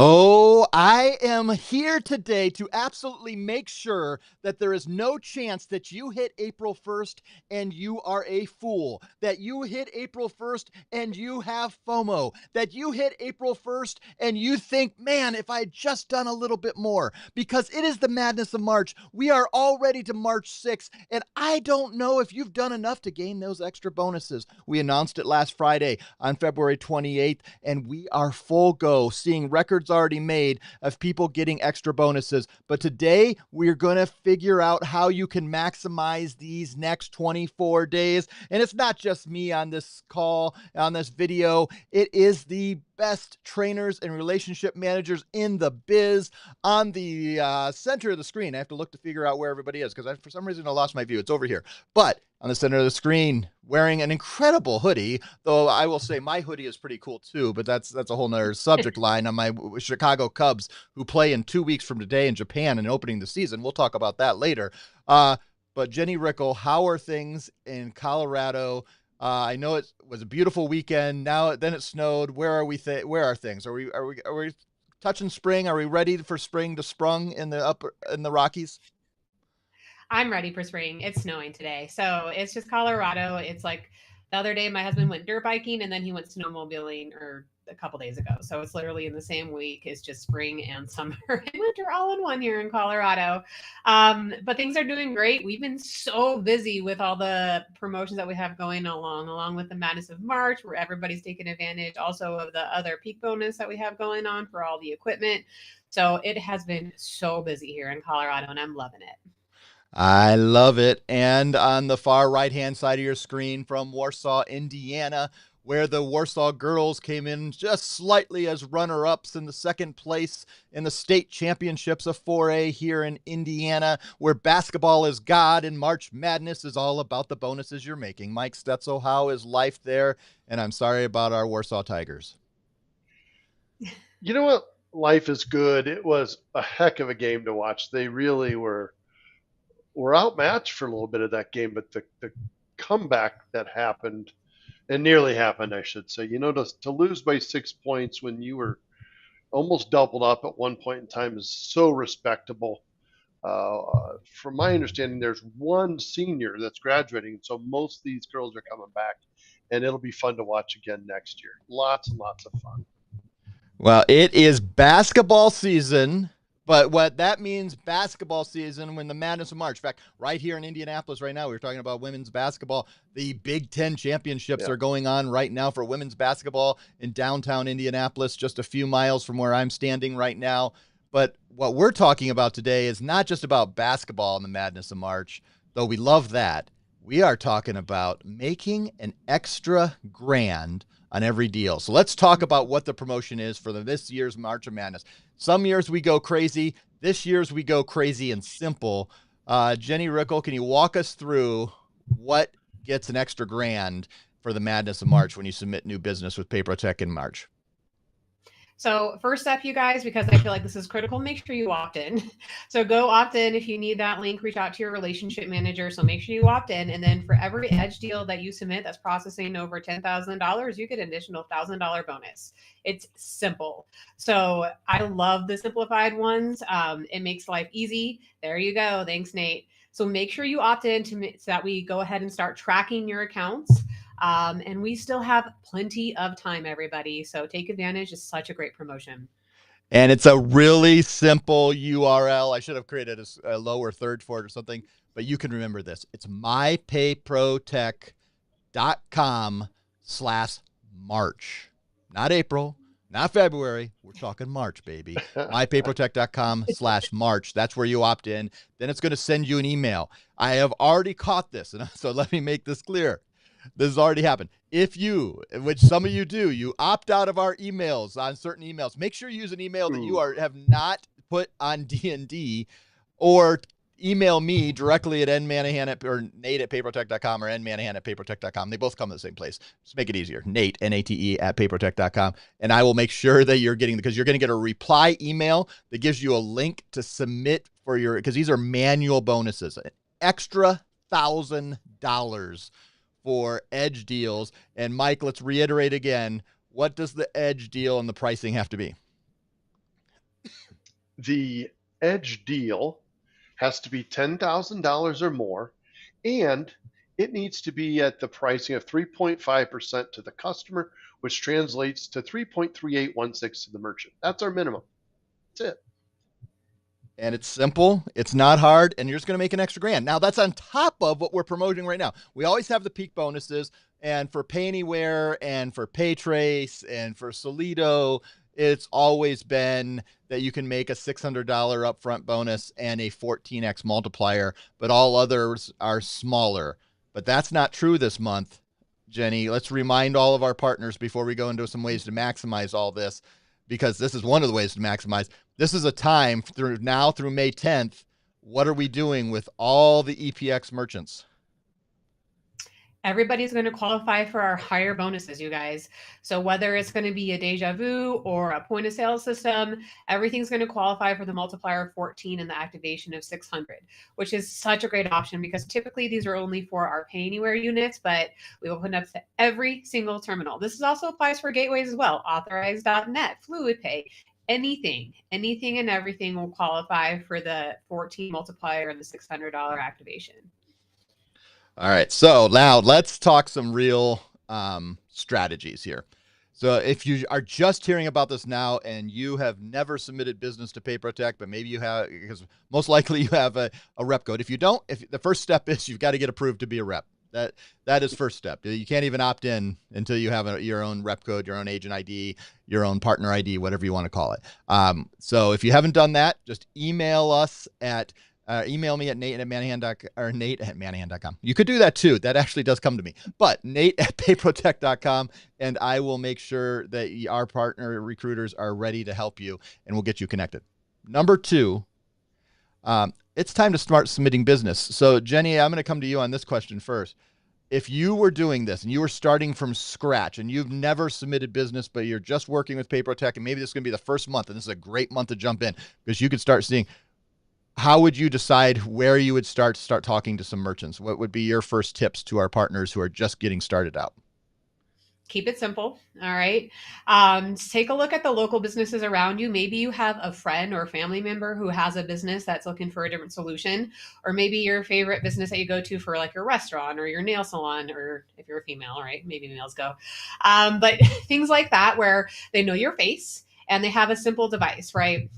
Oh, I am here today to absolutely make sure that there is no chance that you hit April 1st and you are a fool, that you hit April 1st and you have FOMO, that you hit April 1st and you think, man, if I had just done a little bit more, because it is the madness of March. We are already to March 6th, and I don't know if you've done enough to gain those extra bonuses. We announced it last Friday on February 28th, and we are full go, seeing records already made of people getting extra bonuses. But today we're going to figure out how you can maximize these next 24 days. And it's not just me on this call, on this video. It is the best trainers and relationship managers in the biz on the center of the screen. I have to look to figure out where everybody is because for some reason I lost my view. It's over here. But on the center of the screen, wearing an incredible hoodie, though I will say my hoodie is pretty cool too, but that's a whole nother subject line on my Chicago Cubs, who play in 2 weeks from today in Japan and opening the season. We'll talk about that later. But Jenny Rickle, how are things in Colorado? I know it was a beautiful weekend. Then it snowed. Where are we? Where are things? Are we touching spring? Are we ready for spring to sprung in the Rockies? I'm ready for spring. It's snowing today. So it's just Colorado. It's like the other day my husband went dirt biking and then he went snowmobiling a couple days ago. So it's literally in the same week. It's just spring and summer and winter all in one here in Colorado. But things are doing great. We've been so busy with all the promotions that we have going along with the Madness of March, where everybody's taking advantage also of the other peak bonus that we have going on for all the equipment. So it has been so busy here in Colorado and I'm loving it. I love it. And on the far right-hand side of your screen from Warsaw, Indiana, where the Warsaw girls came in just slightly as runner-ups in the second place in the state championships of 4A here in Indiana, where basketball is God and March Madness is all about the bonuses you're making. Mike Stetzel, how is life there? And I'm sorry about our Warsaw Tigers. You know what? Life is good. It was a heck of a game to watch. They really were outmatched for a little bit of that game, but the comeback that happened, and nearly happened, I should say, to lose by 6 points when you were almost doubled up at one point in time is so respectable. From my understanding, there's one senior that's graduating, so most of these girls are coming back, and it'll be fun to watch again next year. Lots and lots of fun. Well, it is basketball season. But what that means, basketball season, when the Madness of March. In fact, right here in Indianapolis right now, we're talking about women's basketball. The Big Ten championships are going on right now for women's basketball in downtown Indianapolis, just a few miles from where I'm standing right now. But what we're talking about today is not just about basketball in the Madness of March, though we love that, we are talking about making an extra grand on every deal. So let's talk about what the promotion is for this year's March of Madness. Some years we go crazy. This year's we go crazy and simple. Jenny Rickle, can you walk us through what gets an extra grand for the Madness of March when you submit new business with PayProTec in March? So first step, you guys, because I feel like this is critical, make sure you opt in. So go opt in. If you need that link, reach out to your relationship manager. So make sure you opt in. And then for every Edge deal that you submit that's processing over $10,000, you get an additional $1,000 bonus. It's simple. So I love the simplified ones. It makes life easy. There you go. Thanks, Nate. So make sure you opt in so that we go ahead and start tracking your accounts. And we still have plenty of time, everybody. So take advantage. It's such a great promotion. And it's a really simple URL. I should have created a lower third for it or something, but you can remember this. It's mypayprotec.com/March. Not April, not February. We're talking March, baby. mypayprotec.com/March. That's where you opt in. Then it's going to send you an email. I have already caught this, and so let me make this clear. This has already happened. If you, which some of you do, you opt out of our emails on certain emails, make sure you use an email that you have not put on D&D, or email me directly at nmanahan or Nate at PayProTec.com or nmanahan at PayProTec.com. They both come to the same place. Just make it easier. Nate, Nate at PayProTec.com. And I will make sure that you're getting, because you're going to get a reply email that gives you a link to submit for your, because these are manual bonuses, an extra $1,000 for Edge deals. And Mike, let's reiterate again, what does the Edge deal and the pricing have to be? The Edge deal has to be $10,000 or more, and it needs to be at the pricing of 3.5% to the customer, which translates to 3.3816 to the merchant. That's our minimum. That's it. And it's simple. It's not hard. And you're just going to make an extra grand. Now, that's on top of what we're promoting right now. We always have the peak bonuses. And for Pay Anywhere and for PayTrace and for Solido, it's always been that you can make a $600 upfront bonus and a 14x multiplier, but all others are smaller. But that's not true this month, Jenny. Let's remind all of our partners before we go into some ways to maximize all this, because this is one of the ways to maximize. This is a time through May 10th. What are we doing with all the EPX merchants? Everybody's going to qualify for our higher bonuses, you guys. So whether it's going to be a Deja Vu or a point of sale system, everything's going to qualify for the multiplier of 14 and the activation of 600, which is such a great option because typically these are only for our Pay Anywhere units, but we open up to every single terminal. This also applies for gateways as well. Authorize.net, FluidPay, anything and everything will qualify for the 14 multiplier and the $600 activation. All right, so now let's talk some real strategies here. So if you are just hearing about this now and you have never submitted business to PayProTec, but maybe you have, because most likely you have a rep code. If you don't, if the first step is you've got to get approved to be a rep. That is first step. You can't even opt in until you have your own rep code, your own agent ID, your own partner ID, whatever you want to call it. So if you haven't done that, just email us at email me at Nate@manahan.com. You could do that too. That actually does come to me. But Nate@PayProTec.com, and I will make sure that our partner recruiters are ready to help you, and we'll get you connected. Number two, it's time to start submitting business. So Jenny, I'm going to come to you on this question first. If you were doing this and you were starting from scratch and you've never submitted business, but you're just working with PayProTec, and maybe this is going to be the first month, and this is a great month to jump in because you could start seeing, how would you decide where you would start talking to some merchants? What would be your first tips to our partners who are just getting started out? Keep it simple. All right. Take a look at the local businesses around you. Maybe you have a friend or a family member who has a business that's looking for a different solution, or maybe your favorite business that you go to for like your restaurant or your nail salon, or if you're a female, right? Maybe males go. But things like that where they know your face and they have a simple device, right?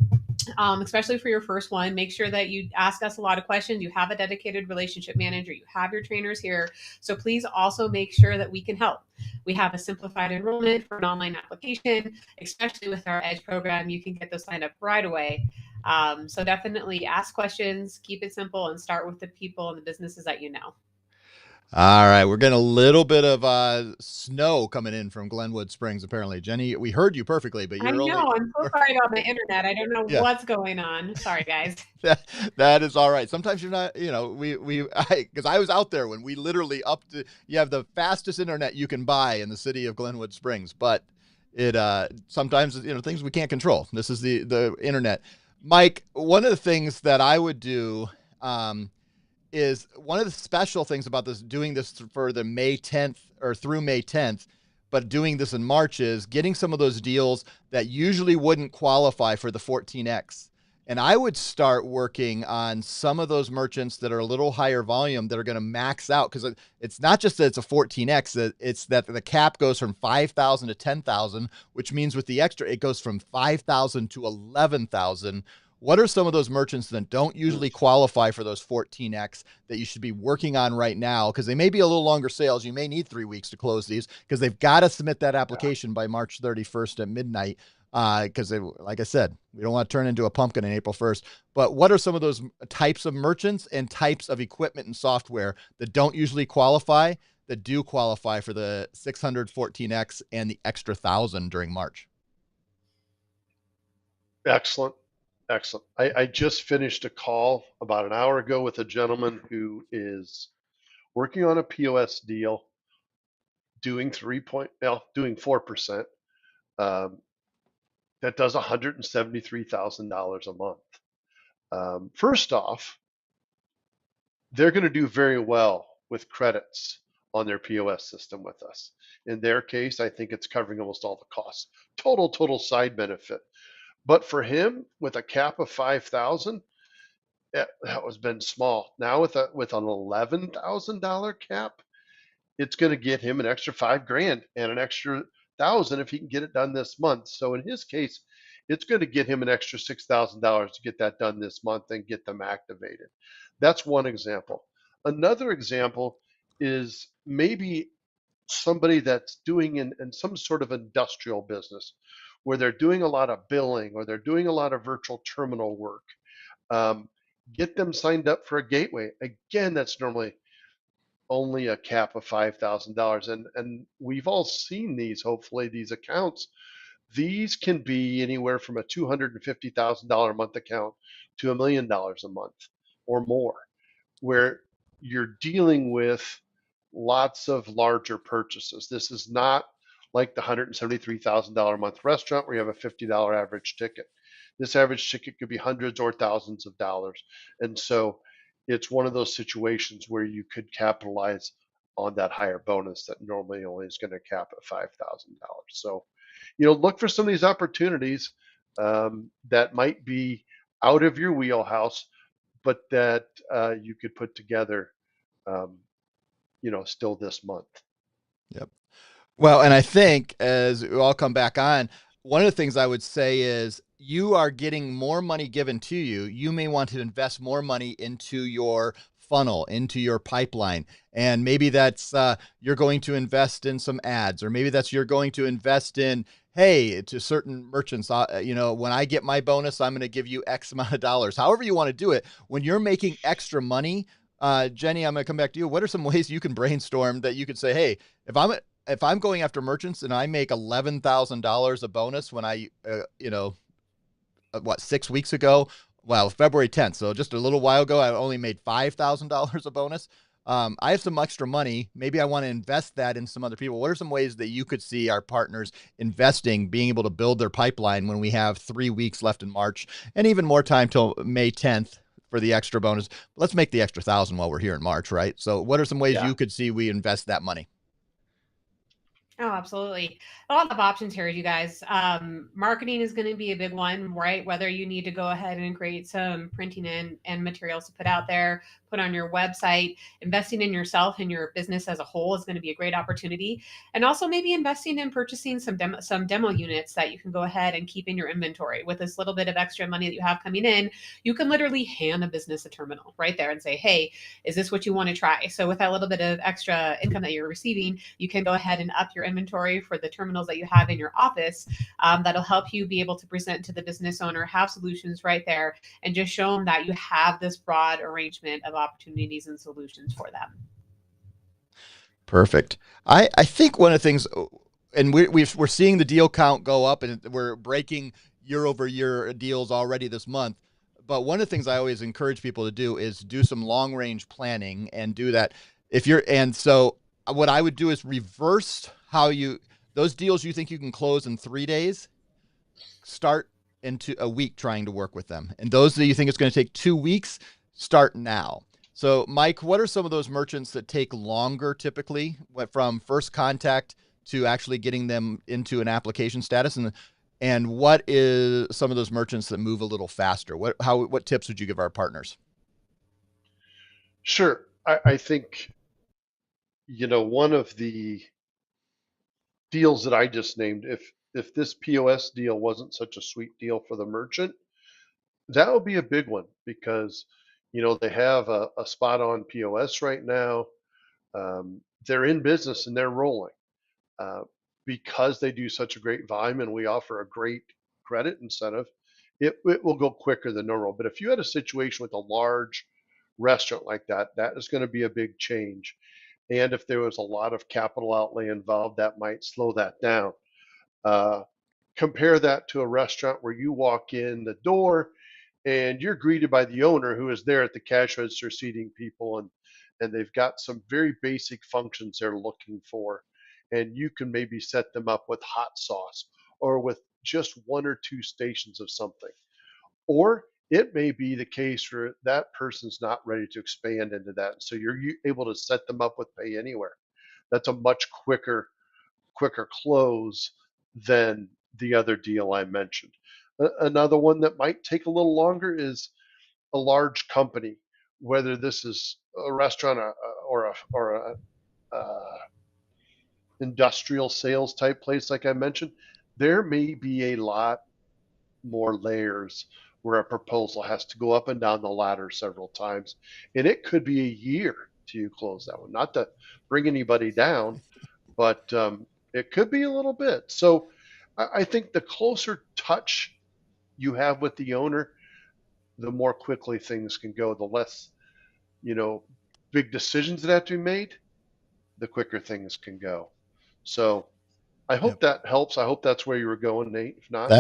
Especially for your first one, make sure that you ask us a lot of questions. You have a dedicated relationship manager. You have your trainers here. So please also make sure that we can help. We have a simplified enrollment for an online application, especially with our Edge program. You can get those signed up right away. So definitely ask questions, keep it simple, and start with the people and the businesses that you know. All right, we're getting a little bit of snow coming in from Glenwood Springs. Apparently, Jenny, we heard you perfectly, but I you're only know. I'm so sorry about my internet. I don't know yeah. what's going on. Sorry, guys. That is all right. Sometimes you're not, because I was out there when we literally you have the fastest internet you can buy in the city of Glenwood Springs, but it sometimes things we can't control. This is the internet. Mike, one of the things that I would do is one of the special things about doing this for the May 10th or through May 10th, but doing this in March is getting some of those deals that usually wouldn't qualify for the 14X. And I would start working on some of those merchants that are a little higher volume that are going to max out, because it's not just that it's a 14X, it's that the cap goes from 5,000 to 10,000, which means with the extra, it goes from 5,000 to 11,000. What are some of those merchants that don't usually qualify for those 14X that you should be working on right now? Because they may be a little longer sales. You may need 3 weeks to close these, because they've got to submit that application by March 31st at midnight. Because like I said, we don't want to turn into a pumpkin on April 1st. But what are some of those types of merchants and types of equipment and software that don't usually qualify, that do qualify for the 614X and the extra 1,000 during March? Excellent. Excellent. I just finished a call about an hour ago with a gentleman who is working on a POS deal, doing doing 4%. That does $173,000 a month. First off, they're going to do very well with credits on their POS system with us. In their case, I think it's covering almost all the costs. Total side benefit. But for him, with a cap of 5,000, that was been small. Now with an $11,000 cap, it's going to get him an extra $5,000 and an extra 1,000 if he can get it done this month. So in his case, it's going to get him an extra $6,000 to get that done this month and get them activated. That's one example. Another example is maybe somebody that's doing in some sort of industrial business where they're doing a lot of billing or they're doing a lot of virtual terminal work. Um, get them signed up for a gateway. Again, that's normally only a cap of $5,000, and we've all seen these. Hopefully, these accounts. These can be anywhere from a $250,000 a month account to $1 million a month or more, where you're dealing with lots of larger purchases. This is not like the $173,000 a month restaurant where you have a $50 average ticket. This average ticket could be hundreds or thousands of dollars. And so it's one of those situations where you could capitalize on that higher bonus that normally only is going to cap at $5,000. So, look for some of these opportunities that might be out of your wheelhouse, but that you could put together, still this month. Yep. Well, and I think as we all come back on, one of the things I would say is you are getting more money given to you. You may want to invest more money into your funnel, into your pipeline. And maybe that's you're going to invest in some ads, or maybe that's you're going to invest in, hey, to certain merchants, when I get my bonus, I'm going to give you X amount of dollars. However you want to do it, when you're making extra money, Jenny, I'm going to come back to you. What are some ways you can brainstorm that you could say, hey, if I'm going after merchants and I make $11,000 a bonus when 6 weeks ago, well, February 10th, so just a little while ago, I only made $5,000 a bonus. I have some extra money. Maybe I want to invest that in some other people. What are some ways that you could see our partners investing, being able to build their pipeline when we have 3 weeks left in March and even more time till May 10th for the extra bonus? Let's make the extra 1,000 while we're here in March, right? So what are some ways Yeah. you could see we invest that money? Oh, absolutely. A lot of options here, you guys. Marketing is going to be a big one, right? Whether you need to go ahead and create some printing and materials to put out there, put on your website. Investing in yourself and your business as a whole is going to be a great opportunity. And also maybe investing in purchasing some demo units that you can go ahead and keep in your inventory. With this little bit of extra money that you have coming in, you can literally hand a business a terminal right there and say, hey, is this what you want to try? So with that little bit of extra income that you're receiving, you can go ahead and up your inventory for the terminals that you have in your office. That'll help you be able to present to the business owner, have solutions right there, and just show them that you have this broad arrangement of opportunities and solutions for them. Perfect. I think one of the things, and we're seeing the deal count go up, and we're breaking year over year deals already this month. But one of the things I always encourage people to do is do some long range planning and do that. So what I would do is reverse those deals you think you can close in 3 days, start into a week trying to work with them. And those that you think it's going to take 2 weeks, start now. So, Mike, what are some of those merchants that take longer typically, from first contact to actually getting them into an application status? And what is some of those merchants that move a little faster? What tips would you give our partners? Sure. I think, one of the deals that I just named, if this POS deal wasn't such a sweet deal for the merchant, that would be a big one because, they have a spot on POS right now. They're in business and they're rolling uh, because they do such a great volume and we offer a great credit incentive. It will go quicker than normal. But if you had a situation with a large restaurant like that, that is going to be a big change. And if there was a lot of capital outlay involved, that might slow that down. Uh, Compare that to a restaurant where you walk in the door and you're greeted by the owner who is there at the cash register seating people, and they've got some very basic functions they're looking for, and you can maybe set them up with hot sauce or with just one or two stations of something. Or it may be the case where that person's not ready to expand into that, so you're able to set them up with pay anywhere. That's a much quicker close than the other deal I mentioned. Another one that might take a little longer is a large company, whether this is a restaurant or a industrial sales type place like I mentioned. There may be a lot more layers where a proposal has to go up and down the ladder several times, and it could be a year till you close that one. Not to bring anybody down, but it could be a little bit. So I think the closer touch you have with the owner, the more quickly things can go. The less, you know, big decisions that have to be made, the quicker things can go. So I Yep. hope that helps. I hope that's where you were going, Nate. If not,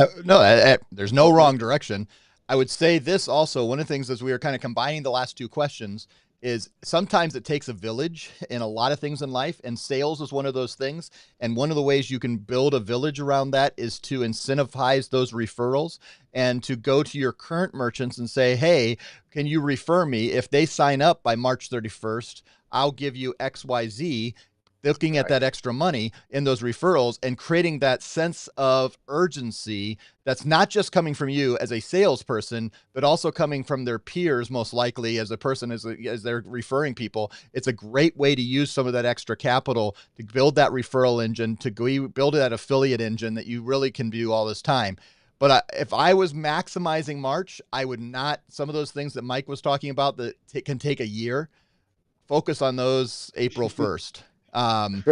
There's no wrong direction. I would say this also. One of the things, as we were kind of combining the last two questions, is sometimes it takes a village in a lot of things in life, and sales is one of those things. And one of the ways you can build a village around that is to incentivize those referrals and to go to your current merchants and say, hey, can you refer me? If they sign up by March 31st, I'll give you XYZ. Looking at that extra money in those referrals and creating that sense of urgency that's not just coming from you as a salesperson, but also coming from their peers, most likely as a person as they're referring people. It's a great way to use some of that extra capital to build that referral engine, to build that affiliate engine that you really can do all this time. But if I was maximizing March, I would not, some of those things that Mike was talking about that can take a year, focus on those April 1st. And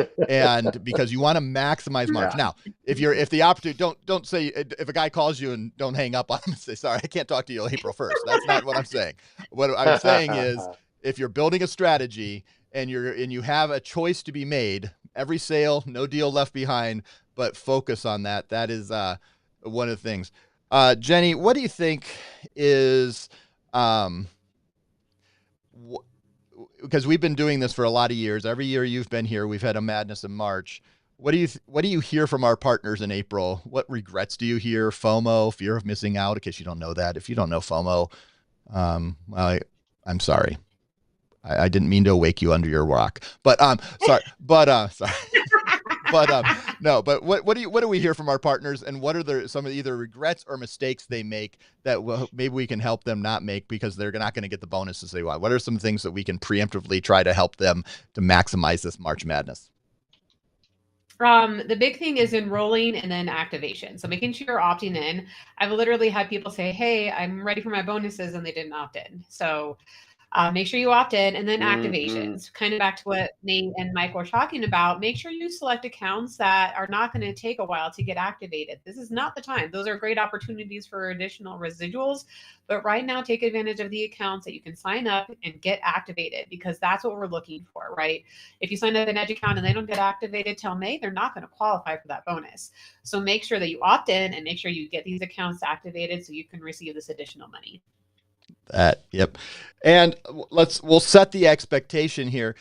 because you want to maximize March. yeah. Now, if the opportunity, don't say, if a guy calls you and don't hang up on him and say, sorry, I can't talk to you April 1st. That's not what I'm saying. What I'm saying is, if you're building a strategy and you have a choice to be made, every sale, no deal left behind, but focus on that. That is one of the things. Jenny, what do you think is because we've been doing this for a lot of years. Every year you've been here, we've had a madness in March. What do you hear from our partners in April? What regrets do you hear? FOMO, fear of missing out, in case you don't know that. If you don't know FOMO, I'm sorry. I didn't mean to wake you under your rock, but sorry. But no, but what do we hear from our partners, and what are some of either regrets or mistakes they make that maybe we can help them not make because they're not going to get the bonuses they want? What are some things that we can preemptively try to help them to maximize this March Madness? The big thing is enrolling and then activation. So making sure you're opting in. I've literally had people say, "Hey, I'm ready for my bonuses," and they didn't opt in. So make sure you opt in, and then activations. Kind of back to what Nate and Mike were talking about. Make sure you select accounts that are not going to take a while to get activated. This is not the time. Those are great opportunities for additional residuals, but right now take advantage of the accounts that you can sign up and get activated, because that's what we're looking for, right? If you sign up an Edge account and they don't get activated till May, they're not going to qualify for that bonus. So make sure that you opt in and make sure you get these accounts activated so you can receive this additional money. Yep. And we'll set the expectation here.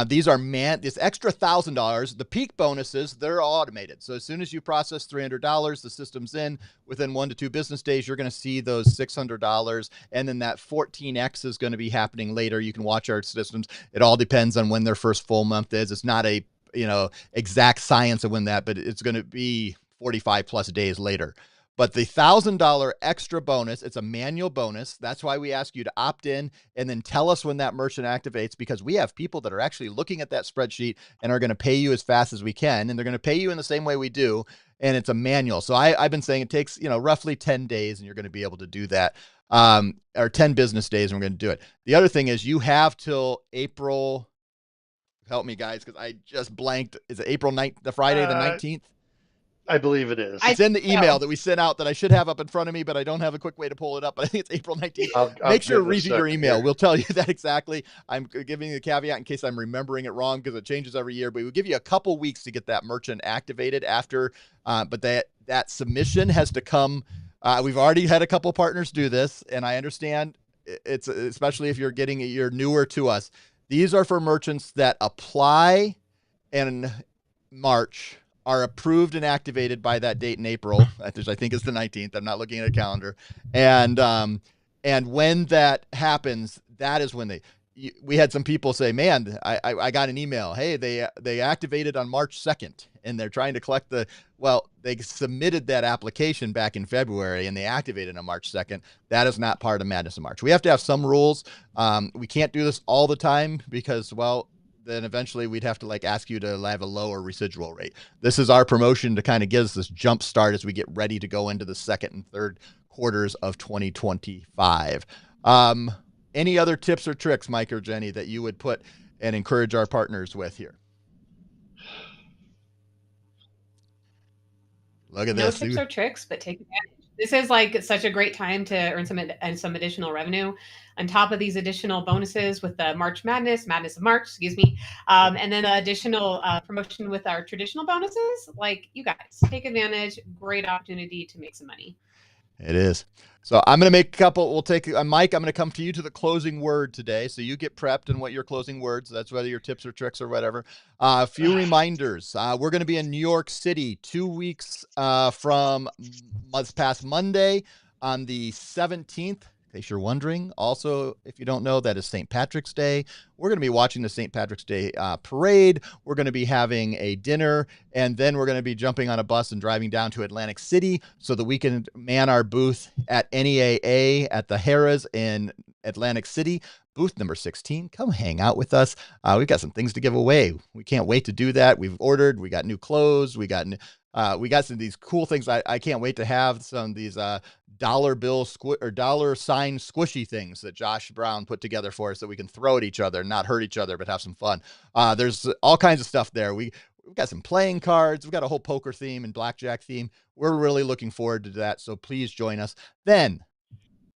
These are this extra $1,000, the peak bonuses, they're all automated. So as soon as you process $300, the system's in. Within 1 to 2 business days, you're going to see those $600, and then that 14x is going to be happening later. You can watch our systems. It all depends on when their first full month is. It's not a exact science of when that, but it's going to be 45 plus days later. But the $1,000 extra bonus, it's a manual bonus. That's why we ask you to opt in and then tell us when that merchant activates, because we have people that are actually looking at that spreadsheet and are going to pay you as fast as we can. And they're going to pay you in the same way we do. And it's a manual. So I've been saying it takes, roughly 10 days and you're going to be able to do that. Or 10 business days and we're going to do it. The other thing is you have till April, help me guys, because I just blanked. Is it April 9th, the Friday, the 19th? I believe it is. It's in the email that we sent out that I should have up in front of me, but I don't have a quick way to pull it up. But I think it's April 19th. I'll Make sure to give it a read your email. here. We'll tell you that exactly. I'm giving you the caveat in case I'm remembering it wrong because it changes every year. But we'll give you a couple weeks to get that merchant activated after. But that submission has to come. We've already had a couple partners do this, and I understand it's especially if you're newer to us. These are for merchants that apply in March, are approved and activated by that date in April, which I think is the 19th. I'm not looking at a calendar. And when that happens, that is when we had some people say, man, I got an email. Hey, they activated on March 2nd and they're trying to collect they submitted that application back in February and they activated on March 2nd. That is not part of Madness in March. We have to have some rules. We can't do this all the time because, then eventually we'd have to ask you to have a lower residual rate. This is our promotion to kind of give us this jump start as we get ready to go into the second and third quarters of 2025. Any other tips or tricks, Mike or Jenny, that you would put and encourage our partners with here? Look at this. No tips or tricks, but take advantage. This is such a great time to earn some additional revenue on top of these additional bonuses with the March Madness of March, and then the additional promotion with our traditional bonuses. You guys, take advantage. Great opportunity to make some money. It is. So I'm going to make a couple. We'll take Mike. I'm going to come to you to the closing word today. So you get prepped and what your closing words. That's whether your tips or tricks or whatever. A few reminders. We're going to be in New York City 2 weeks from this past Monday on the 17th. In case you're wondering. Also, if you don't know, that is St. Patrick's Day. We're going to be watching the St. Patrick's Day parade. We're going to be having a dinner, and then we're going to be jumping on a bus and driving down to Atlantic City so that we can man our booth at NEAA at the Harrah's in Atlantic City. Booth number 16. Come hang out with us. We've got some things to give away. We can't wait to do that. We've ordered. We got new clothes. We got some of these cool things. I can't wait to have some of these dollar bill or dollar sign squishy things that Josh Brown put together for us that we can throw at each other, not hurt each other, but have some fun. There's all kinds of stuff there. We've got some playing cards. We've got a whole poker theme and blackjack theme. We're really looking forward to that. So please join us. Then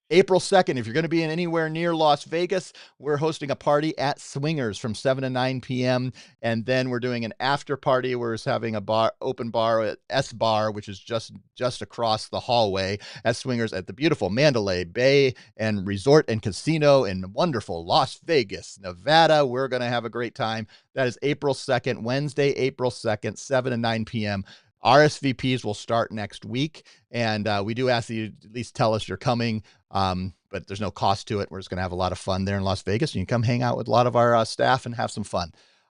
April 2nd, if you're going to be in anywhere near Las Vegas, we're hosting a party at Swingers from 7 to 9 p.m. And then we're doing an after party. We're having a open bar at S Bar, which is just across the hallway at Swingers at the beautiful Mandalay Bay and Resort and Casino in wonderful Las Vegas, Nevada. We're going to have a great time. That is April 2nd, Wednesday, April 2nd, 7 to 9 p.m. RSVPs will start next week, and we do ask that you at least tell us you're coming, but there's no cost to it. We're just going to have a lot of fun there in Las Vegas, and you can come hang out with a lot of our staff and have some fun.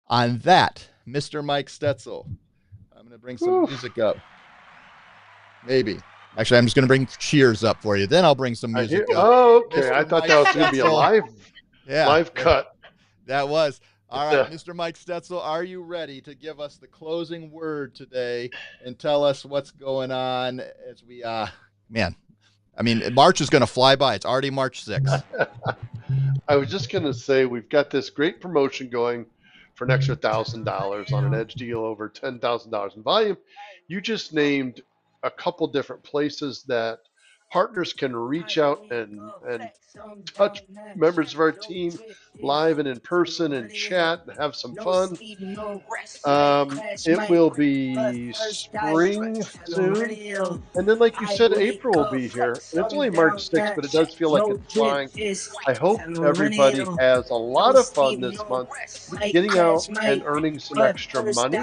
On that, Mr. Mike Stetzel, I'm going to bring some music up. Maybe. Actually, I'm just going to bring cheers up for you. Then I'll bring some music up. Oh, okay. Mr. I thought Mike that was going to be a Stetzel. live cut. That was. All right, Mr. Mike Stetzel, are you ready to give us the closing word today and tell us what's going on as we, man, I mean, March is going to fly by. It's already March 6th. I was just going to say we've got this great promotion going for an extra $1,000 on an edge deal over $10,000 in volume. You just named a couple different places that partners can reach out and touch members of our team live and in person and chat and have some fun. It will be spring soon. And then, like you said, April will be here. And it's only March 6th, but it does feel like it's flying. I hope everybody has a lot of fun this month getting out and earning some extra money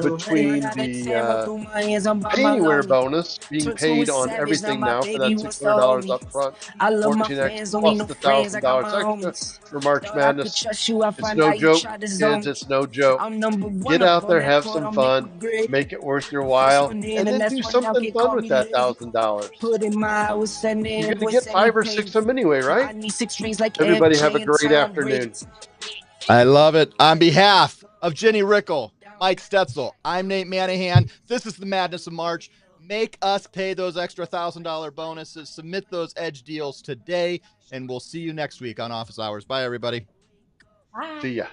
between the Pay Anywhere bonus being paid on everything now for that $600 up front, 14X plus the $1,000 extra for March Madness. It's no joke, kids. It's no joke. Get out there, have some fun, make it worth your while, and then do something fun with that $1,000. You're gonna get 5 or 6 of them anyway, right? Everybody have a great afternoon. I love it. On behalf of Jenny Rickle, Mike Stetzel, I'm Nate Manahan. This is the Madness of March. Make us pay those extra $1,000 bonuses. Submit those edge deals today, and we'll see you next week on Office Hours. Bye, everybody. Bye. See ya.